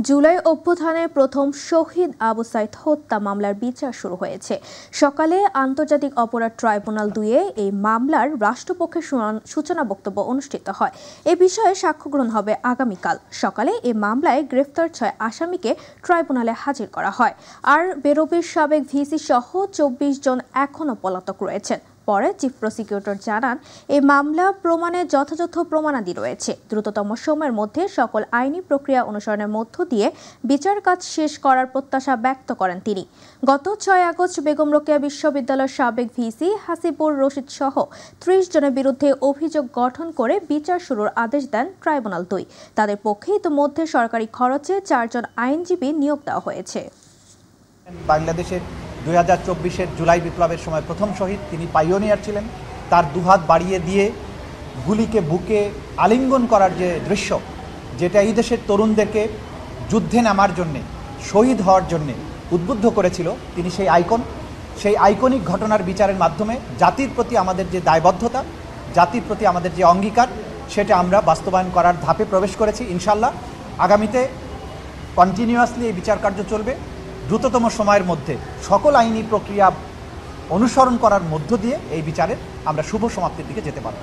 জুলাই অভ্যুত্থানে প্রথম শহীদ আবু সাইদ হত্যা মামলার বিচার শুরু হয়েছে। সকালে আন্তর্জাতিক অপরাধ ট্রাইব্যুনাল ২-এ এই মামলার রাষ্ট্রপক্ষের সূচনা বক্তব্য অনুষ্ঠিত হয়। এ বিষয়ে সাক্ষ্য গ্রহণ হবে আগামীকাল। সকালে এই মামলায় গ্রেফতার ৬ আসামিকে ট্রাইব্যুনালে হাজির করা হয়। আর বেরোবির সাবেক ভিসি সহ ২৪ জন এখনও পলাতক রয়েছেন। পরে চিফ প্রসিকিউটর জানান, এই মামলা প্রমাণে যথাযথ প্রমাণাদি রয়েছে। দ্রুততম সময়ের মধ্যে সকল আইনি প্রক্রিয়া অনুসরণের মধ্য দিয়ে বিচার কাজ শেষ করার প্রত্যাশা ব্যক্ত করেন তিনি। গত ৬ আগস্ট বেগম রোকেয়া বিশ্ববিদ্যালয়ের সাবেক ভিসি হাসিবুর রশিদ সহ ৩০ জনের বিরুদ্ধে অভিযোগ গঠন করে বিচার শুরুর আদেশ দেন ট্রাইব্যুনাল ২। তাদের পক্ষে ইতিমধ্যে সরকারি খরচে ৪ জন আইনজীবী নিয়োগ দেওয়া হয়েছে। বাংলাদেশের 2024-এর জুলাই বিপ্লবের সময় প্রথম শহীদ, তিনি পাইওনিয়ার ছিলেন। তার দুহাত বাড়িয়ে দিয়ে গুলিকে বুকে আলিঙ্গন করার যে দৃশ্য, যেটা এই দেশের তরুণদেরকে যুদ্ধে নামার জন্যে, শহীদ হওয়ার জন্যে উদ্বুদ্ধ করেছিল, তিনি সেই আইকন। সেই আইকনিক ঘটনার বিচারের মাধ্যমে জাতির প্রতি আমাদের যে দায়বদ্ধতা, জাতির প্রতি আমাদের যে অঙ্গীকার, সেটা আমরা বাস্তবায়ন করার ধাপে প্রবেশ করেছি। ইনশাল্লাহ আগামীতে কন্টিনিউয়াসলি এই বিচার কার্য চলবে। দ্রুততম সময়ের মধ্যে সকল আইনি প্রক্রিয়া অনুসরণ করার মধ্য দিয়ে এই বিচারের আমরা শুভ সমাপ্তির দিকে যেতে পারব।